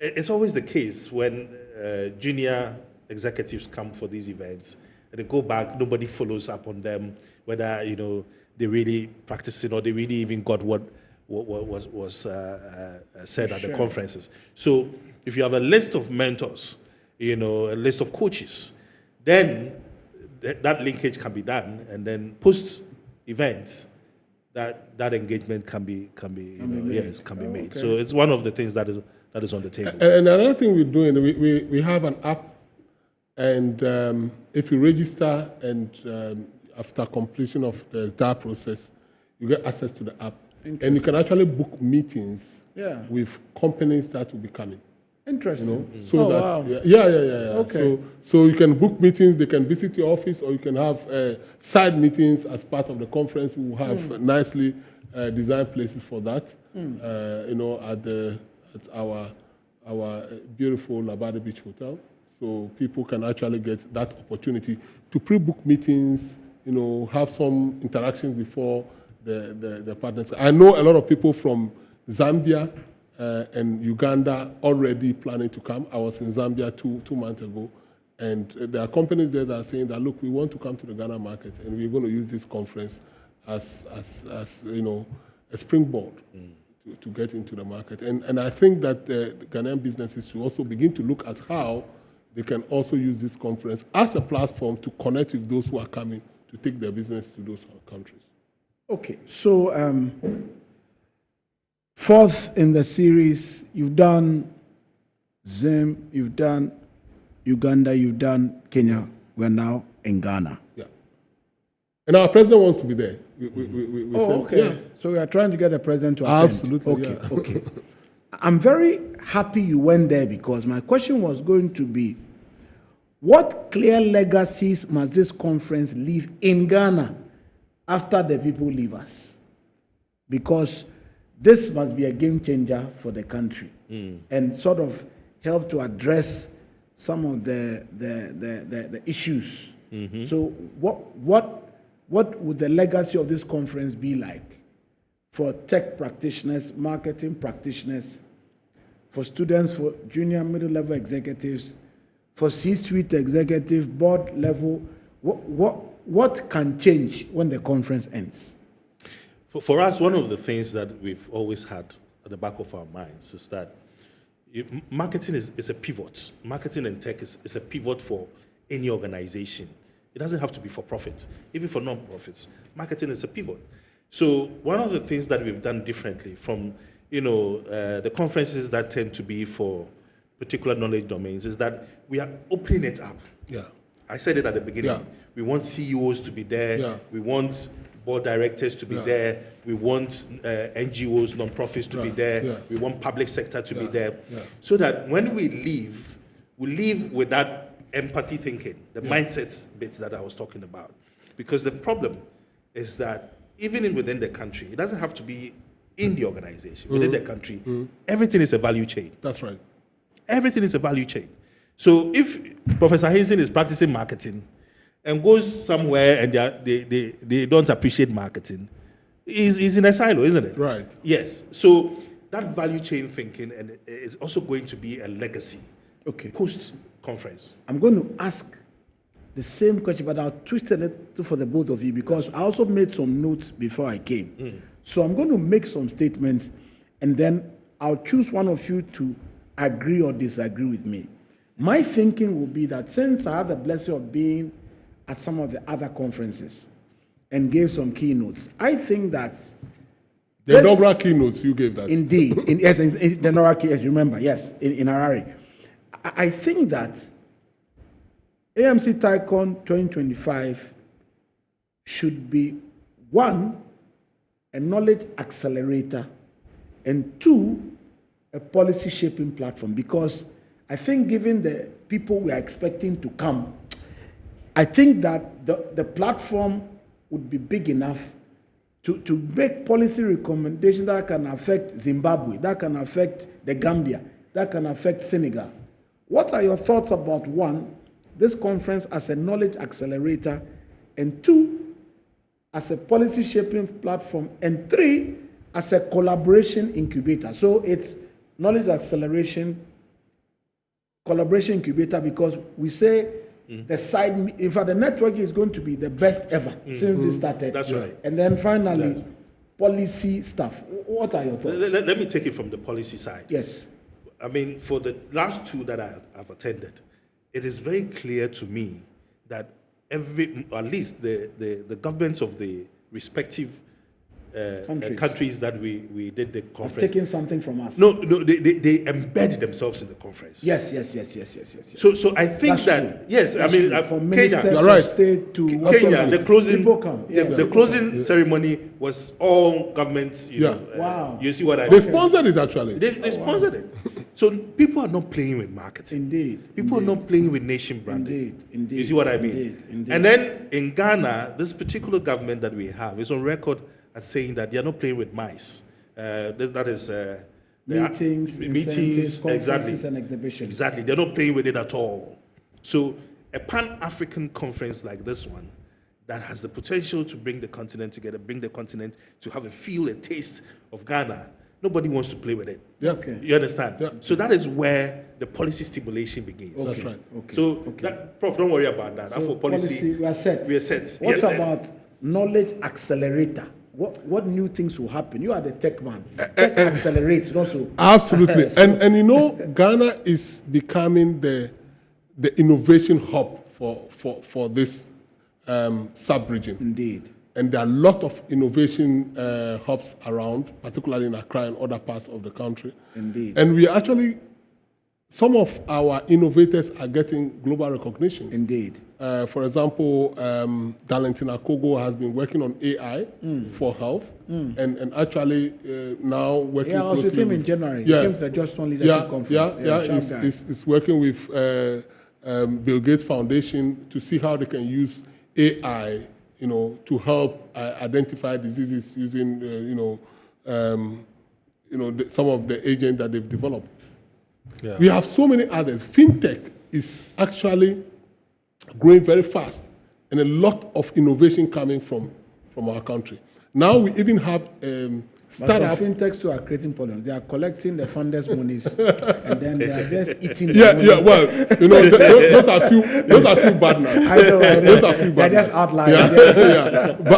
it's always the case when junior executives come for these events, and they go back, nobody follows up on them, whether, you know, they really practicing or they really even got what was said at the conferences. So if you have a list of mentors, you know, a list of coaches, then that linkage can be done, and then post events, that engagement can be made. So it's one of the things that is on the table. And another thing we're doing, we have an app, and if you register and after completion of the entire process, you get access to the app. And you can actually book meetings with companies that will be coming. Interesting. You know? So wow. Yeah. Okay. So you can book meetings, they can visit your office, or you can have side meetings as part of the conference. We will have nicely designed places for that, you know, at our beautiful Labadi Beach Hotel. So people can actually get that opportunity to pre-book meetings, you know, have some interactions before the partners. I know a lot of people from Zambia and Uganda already planning to come. I was in Zambia two months ago, and there are companies there that are saying that, look, we want to come to the Ghana market, and we're going to use this conference as you know, a springboard to get into the market. And I think that the Ghanaian businesses should also begin to look at how they can also use this conference as a platform to connect with those who are coming to take their business to those countries. Okay, so fourth in the series, you've done Zim, you've done Uganda, you've done Kenya. We're now in Ghana. Yeah. And our president wants to be there. We said, okay. Yeah. So we are trying to get the president to attend. Absolutely, Okay, yeah. okay. I'm very happy you went there, because my question was going to be, what clear legacies must this conference leave in Ghana after the people leave us? Because this must be a game changer for the country and sort of help to address some of the issues. So what would the legacy of this conference be like for tech practitioners, marketing practitioners, for students, for junior middle-level executives, for C-suite executive, board level? What can change when the conference ends? For us, one of the things that we've always had at the back of our minds is that marketing is a pivot. Marketing and tech is a pivot for any organization. It doesn't have to be for profit. Even for non-profits, marketing is a pivot. So one of the things that we've done differently from, you know, the conferences that tend to be for particular knowledge domains is that we are opening it up. Yeah. I said it at the beginning. Yeah. We want CEOs to be there. Yeah. We want board directors to be there. We want NGOs, non-profits to be there. Yeah. We want public sector to be there. Yeah. So that when we leave with that empathy thinking, the mindset bits that I was talking about. Because the problem is that even within the country, it doesn't have to be in the organization. Within the country, everything is a value chain. That's right. Everything is a value chain. So if Professor Hinson is practicing marketing and goes somewhere and they don't appreciate marketing, is in a silo, isn't it? Right. Yes. So that value chain thinking and is also going to be a legacy. Okay. Post-conference. I'm going to ask the same question, but I'll twist it a little for the both of you because I also made some notes before I came. So I'm going to make some statements, and then I'll choose one of you to agree or disagree with me. My thinking will be that since I have the blessing of being at some of the other conferences and gave some keynotes, I think that The inaugural keynotes you gave that. indeed, yes, in the inaugural keynotes, remember, yes, in Harare. I think that AMC TICON 2025 should be, one, a knowledge accelerator, and two, a policy shaping platform. Because I think given the people we are expecting to come, I think that the platform would be big enough to make policy recommendations that can affect Zimbabwe, that can affect the Gambia, that can affect Senegal. What are your thoughts about, one, this conference as a knowledge accelerator, and two, as a policy shaping platform, and three, as a collaboration incubator? So it's knowledge acceleration, collaboration incubator, because we say the side, in fact, the network is going to be the best ever since this started. That's right. And then finally, policy stuff. What are your thoughts? Let me take it from the policy side. Yes. I mean, for the last two that I've attended, it is very clear to me that at least the governments of the respective countries that we did the conference. Taking something from us. No, they embed themselves in the conference. Yes. So I think That's that, true. yes, That's I mean, true. From Kenya, ministers right. of state to Kenya, whatever, the closing, people come. Yeah, the people closing come. ceremony was all government. You know, Wow. You see what I They mean? sponsored it actually. They sponsored it. So people are not playing with marketing. Indeed. People are not playing with nation branding. Indeed. You see what I mean? Indeed. And then in Ghana, this particular government that we have is on record as saying that they are not playing with mice. That is Meetings, incentives, conferences, and exhibitions. Exactly. They're not playing with it at all. So a Pan-African conference like this one that has the potential to bring the continent together, bring the continent to have a feel, a taste of Ghana, nobody wants to play with it. Yeah. Okay. You understand? Yeah. So that is where the policy stimulation begins. That's right. Okay. So, that, Prof, don't worry about that. So For policy, we are set. We are set. What Yes, set. about knowledge accelerator? What new things will happen? You are the tech man. Tech accelerates also. Absolutely. So- and you know, Ghana is becoming the innovation hub for this sub-region. Indeed. And there are a lot of innovation hubs around, particularly in Accra and other parts of the country. Indeed. And we actually, some of our innovators are getting global recognition. Indeed. For example, Dalentina Kogo has been working on AI for health, and actually now working Yeah, I was with closely him in January. He came to the Just One Leadership Conference. Sharp guy. He's working with Bill Gates Foundation to see how they can use AI, to help identify diseases using, some of the agents that they've developed. Yeah. We have so many others. FinTech is actually growing very fast, and a lot of innovation coming from our country. Now we even have startup. But fintechs too are creating problems. They are collecting the funders' monies and then they are just eating. Well, those are few bad nuts. I know. Those are few They're bad just nuts. outliers.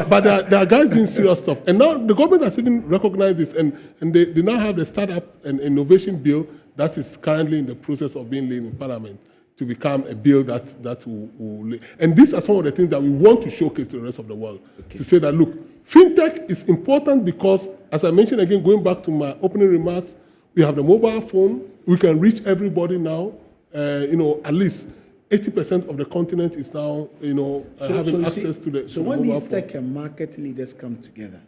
But there are guys doing serious stuff, and now the government has even recognized this, and they now have the startup and innovation bill that is currently in the process of being laid in Parliament to become a bill that will. And these are some of the things that we want to showcase to the rest of the world. Okay. To say that, look, fintech is important because, as I mentioned again, going back to my opening remarks, we have the mobile phone. We can reach everybody now. At least 80% of the continent is now, having access to the. So when these tech and market leaders come together,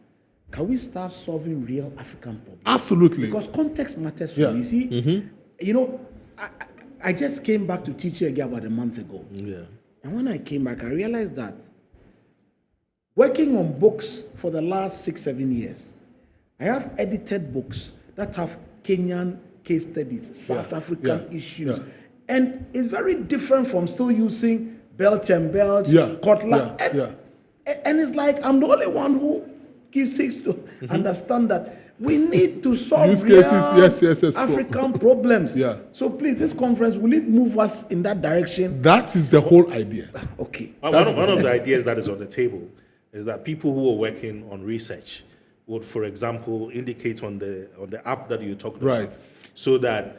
can we start solving real African problems? Absolutely. Because context matters for you. You see, I just came back to teach you again about a month ago. Yeah. And when I came back, I realized that working on books for the last 6-7 years, I have edited books that have Kenyan case studies, South African issues. Yeah. And it's very different from still using Belch and Belch, Kotler. And it's like I'm the only one who seeks to understand that we need to solve Use cases, real yes. African problems. Yeah. So please, this conference, will it move us in that direction? That is the whole idea. Okay. One of the ideas that is on the table is that people who are working on research would, for example, indicate on the app that you talked Right. about, so that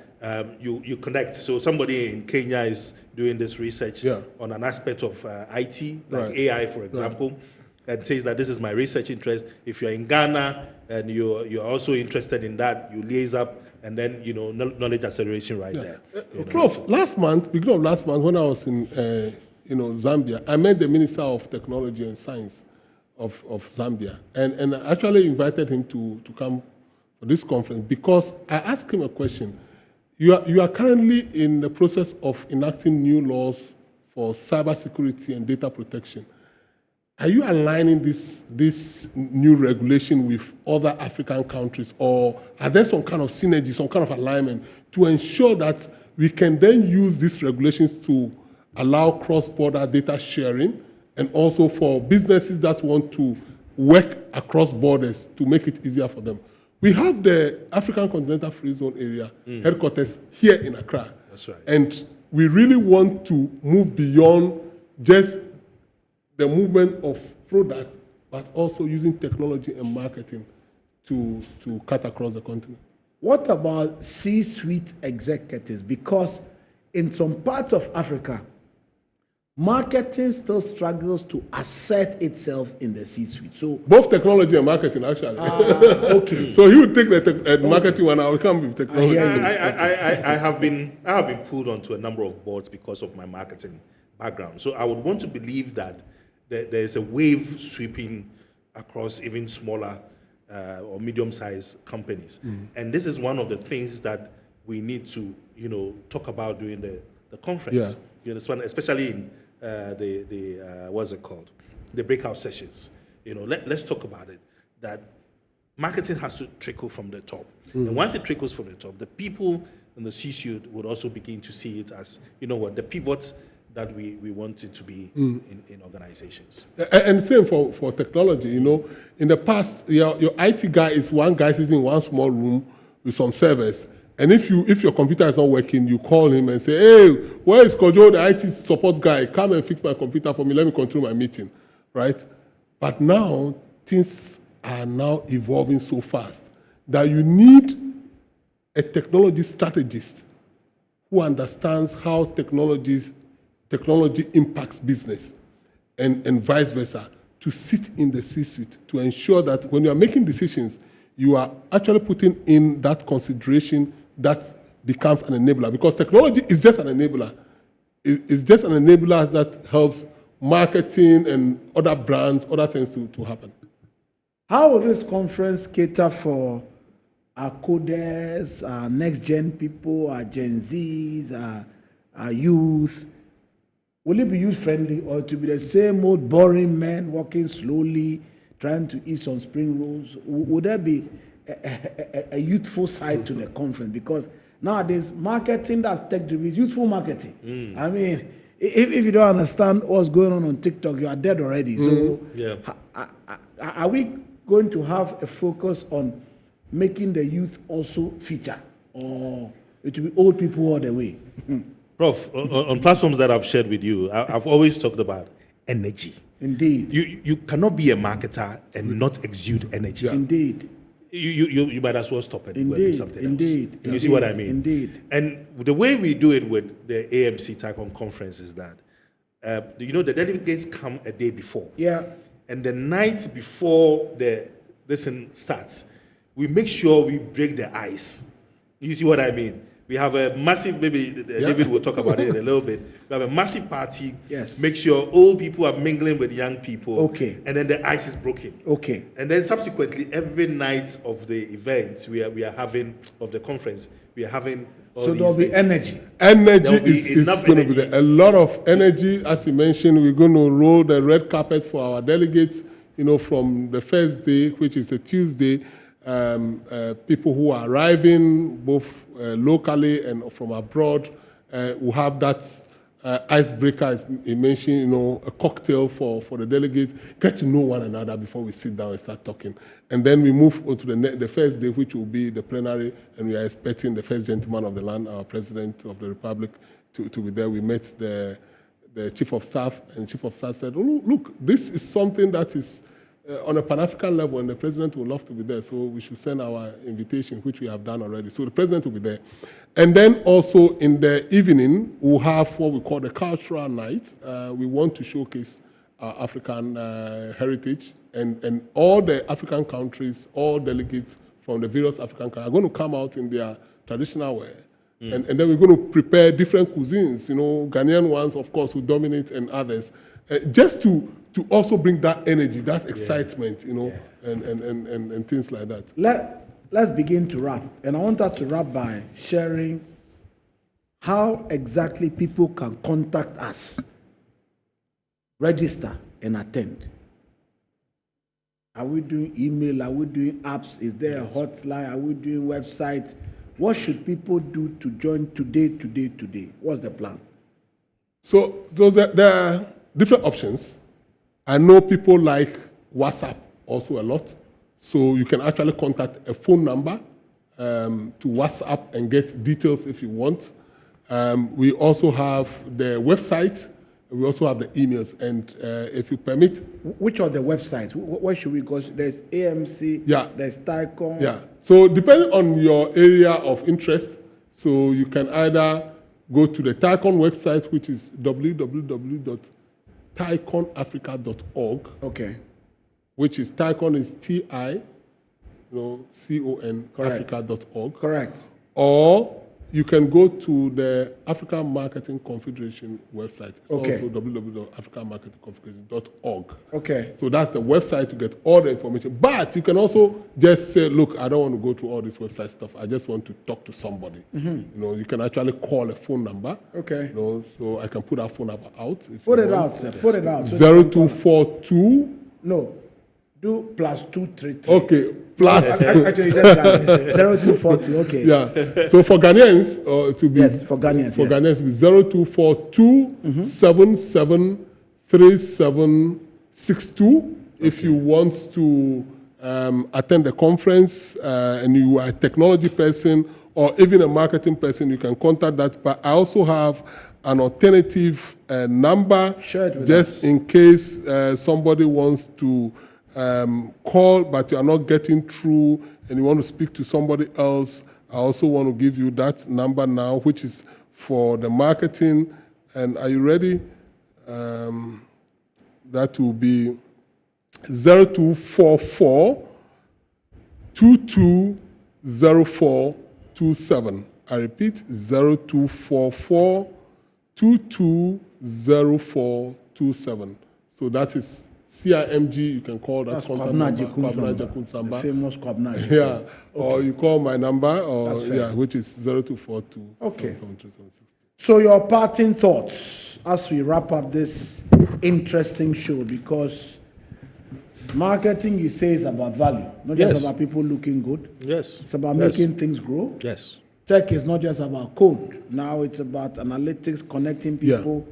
you connect. So somebody in Kenya is doing this research on an aspect of IT, like AI, for example, and says that this is my research interest. If you're in Ghana and you're also interested in that, you liaise up, and then knowledge acceleration there. Prof, beginning of last month, when I was in Zambia, I met the Minister of Technology and Science of Zambia, and I actually invited him to come for this conference because I asked him a question. You are currently in the process of enacting new laws for cybersecurity and data protection. Are you aligning this new regulation with other African countries, or are there some kind of synergy, some kind of alignment to ensure that we can then use these regulations to allow cross-border data sharing, and also for businesses that want to work across borders to make it easier for them? We have the African Continental Free Zone area headquarters here in Accra. That's right. And we really want to move beyond just the movement of product, but also using technology and marketing to cut across the continent. What about C-suite executives? Because in some parts of Africa, marketing still struggles to assert itself in the C-suite. So both technology and marketing, actually. okay. So he would take the marketing one, I will come with technology. I have been pulled onto a number of boards because of my marketing background. So I would want to believe that there is a wave sweeping across even smaller or medium-sized companies. And this is one of the things that we need to talk about during the conference. Yeah. You understand, especially in what's it called, the breakout sessions. Let's talk about it. That marketing has to trickle from the top, and once it trickles from the top, the people in the C-suite would also begin to see it as the pivots that we want it to be in organizations. And same for technology. In the past, your IT guy is one guy sitting in one small room with some servers. And if your computer is not working, you call him and say, "Hey, where is Kojo, the IT support guy? Come and fix my computer for me. Let me control my meeting," right? But now things are now evolving so fast that you need a technology strategist who understands how technology impacts business, and vice versa, to sit in the C-suite to ensure that when you are making decisions, you are actually putting in that consideration that becomes an enabler, because technology is just an enabler. It's just an enabler that helps marketing and other brands, other things to happen. How will this conference cater for our coders, our next-gen people, our Gen Zs, our youth? Will it be youth-friendly, or to be the same old boring men walking slowly, trying to eat some spring rolls? Would there be a youthful side to the conference? Because nowadays, marketing that's tech-driven is youthful marketing. I mean, if you don't understand what's going on TikTok, you are dead already. So are we going to have a focus on making the youth also feature, or it will be old people all the way? Prof, on platforms that I've shared with you, I've always talked about energy. Indeed. You cannot be a marketer and not exude energy. Indeed. You might as well stop it. Indeed. Do something Indeed. else. You see what I mean? Indeed. And the way we do it with the AMC TICON conference is that, the delegates come a day before. Yeah. And the night before this thing starts, we make sure we break the ice. You see what I mean? We have a massive, maybe David will talk about it in a little bit. We have a massive party. Yes. Make sure old people are mingling with young people. Okay. And then the ice is broken. Okay. And then subsequently, every night of the event we are having, of the conference, we are having all So these there'll be things. energy. Energy There'll be is enough going to be energy. there. A lot of energy. As you mentioned, we're going to roll the red carpet for our delegates, from the first day, which is a Tuesday. People who are arriving, both locally and from abroad, will have that icebreaker, as he mentioned, you know, a cocktail for the delegates, get to know one another before we sit down and start talking. And then we move on to the first day, which will be the plenary, and we are expecting the first gentleman of the land, our President of the Republic, to be there. We met the Chief of Staff, and Chief of Staff said, oh, look, this is something that is on a Pan-African level, and the President would love to be there, so we should send our invitation, which we have done already. So the President will be there. And then also in the evening, we'll have what we call the cultural night. We want to showcase our African heritage, and all the African countries, all delegates from the various African countries are going to come out in their traditional wear. And then we're going to prepare different cuisines, you know, Ghanaian ones, of course, who dominate, and others, just to also bring that energy, that excitement, you know, and things like that. Let's begin to wrap. And I want us to wrap by sharing how exactly people can contact us, register, and attend. Are we doing email? Are we doing apps? Is there a hotline? Are we doing websites? What should people do to join today? What's the plan? So there are different options. I know people like WhatsApp also a lot. So you can actually contact a phone number to WhatsApp and get details if you want. We also have the website. We also have the emails. And if you permit... Which are the websites? Where should we go? There's AMC, there's Tycon. Yeah. So depending on your area of interest, so you can either go to the Tycon website, which is www.tyconafrica.org. Okay. Which is Tycon is TICON Africa.org. Correct. Or you can go to the African Marketing Confederation website. It's also www.africanmarketingconfederation.org. Okay. So that's the website to get all the information. But you can also just say, look, I don't want to go through all this website stuff. I just want to talk to somebody. You know, you can actually call a phone number. Okay. You know, so I can put that phone number out. If put you it want. out, sir. Put it out. 0242. No. Do +233. Okay. Plus. Actually, just 0242. Okay. Yeah. So for Ghanaians, to be for Ghanaians, for Ghanaians, with 0242 773762. If you want to attend the conference and you are a technology person or even a marketing person, you can contact that. But I also have an alternative number just in case somebody wants to call, but you are not getting through and you want to speak to somebody else. I also want to give you that number now, which is for the marketing. And are you ready? That will be 0244 220427. I repeat, 0244 220427. So that is CIMG, you can call that contact number, the famous Kwabna. Yeah, okay. Or you call my number, or which is 0242. Okay. So your parting thoughts as we wrap up this interesting show, because marketing, you say, is about value, not just about people looking good. Yes. It's about making things grow. Yes. Tech is not just about code. Now it's about analytics, connecting people,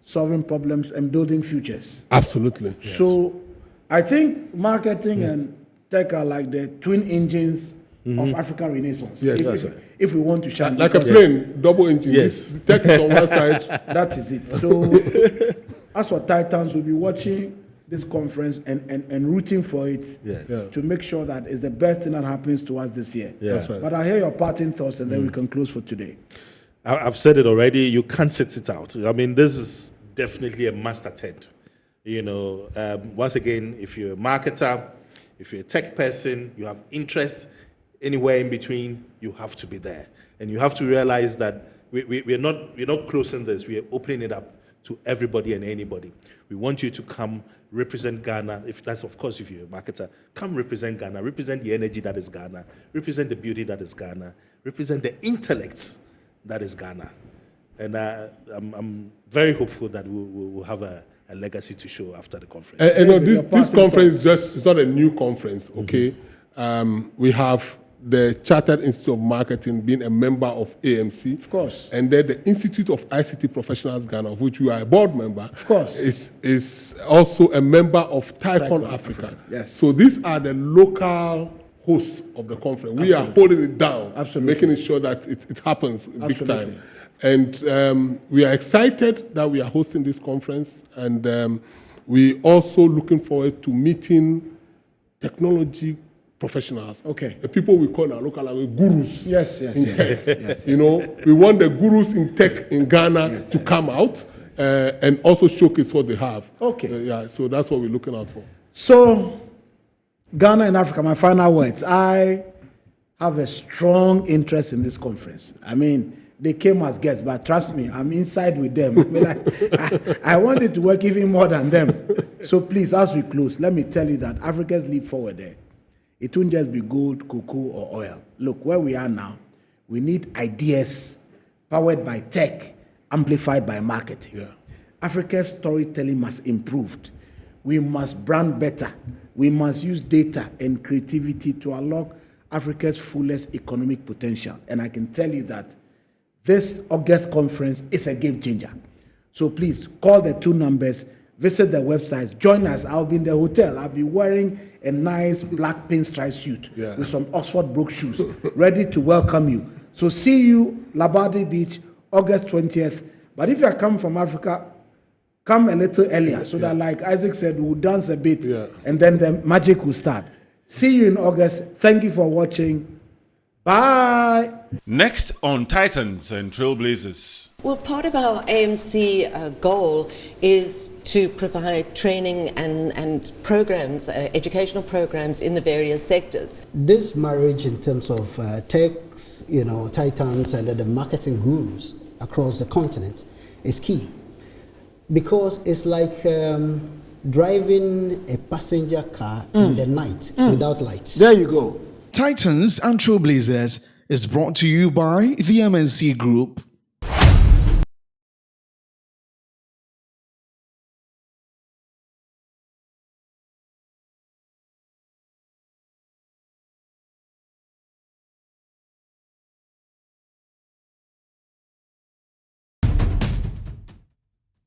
solving problems, and building futures. Absolutely. So I think marketing and tech are like the twin engines of African Renaissance. Yes. If we want to shine. Like a plane, double engine. Yes. Tech is on one side. That is it. So as for Titans, we'll be watching this conference and rooting for it to make sure that it's the best thing that happens to us this year. Yeah. That's right. But I hear your parting thoughts, and then we can close for today. I've said it already. You can't sit it out. I mean, this is definitely a must attend. You know, once again, if you're a marketer, if you're a tech person, you have interest anywhere in between, you have to be there. And you have to realize that we're not closing this. We are opening it up to everybody and anybody. We want you to come represent Ghana. If that's, of course, if you're a marketer, come represent Ghana, represent the energy that is Ghana, represent the beauty that is Ghana, represent the intellect that is Ghana. And I'm very hopeful that we'll have a legacy to show after the conference. And this conference is not a new conference, okay? We have the Chartered Institute of Marketing being a member of AMC. Of course. And then the Institute of ICT Professionals Ghana, of which we are a board member. Of course. Is also a member of Tycon Africa. Yes. So these are the local hosts of the conference. We are holding it down. Absolutely. Making sure that it happens big time. And we are excited that we are hosting this conference. And we also looking forward to meeting technology professionals. Okay. The people we call in our local language gurus. Yes. You know, we want the gurus in tech in Ghana to come out and also showcase what they have. Okay. So that's what we're looking out for. So, Ghana and Africa, my final words. I have a strong interest in this conference. I mean, they came as guests, but trust me, I'm inside with them. I want it to work even more than them. So please, as we close, let me tell you that Africa's leap forward there. It won't just be gold, cocoa, or oil. Look, where we are now, we need ideas powered by tech, amplified by marketing. Yeah. Africa's storytelling must improve. We must brand better. We must use data and creativity to unlock Africa's fullest economic potential. And I can tell you that this August conference is a game changer. So please call the 2 numbers, visit the website, join us. I'll be in the hotel. I'll be wearing a nice black pinstripe suit with some Oxford Brook shoes, ready to welcome you. So see you, Labadi Beach, August 20th. But if you are coming from Africa, come a little earlier so that, like Isaac said, we'll dance a bit and then the magic will start. See you in August. Thank you for watching. Bye. Next on Titans and Trailblazers. Well, part of our AMC goal is to provide training and programs, educational programs in the various sectors. This marriage in terms of techs, titans and the marketing gurus across the continent is key, because it's like driving a passenger car in the night without lights. There you go. Titans and Trailblazers is brought to you by the MNC Group.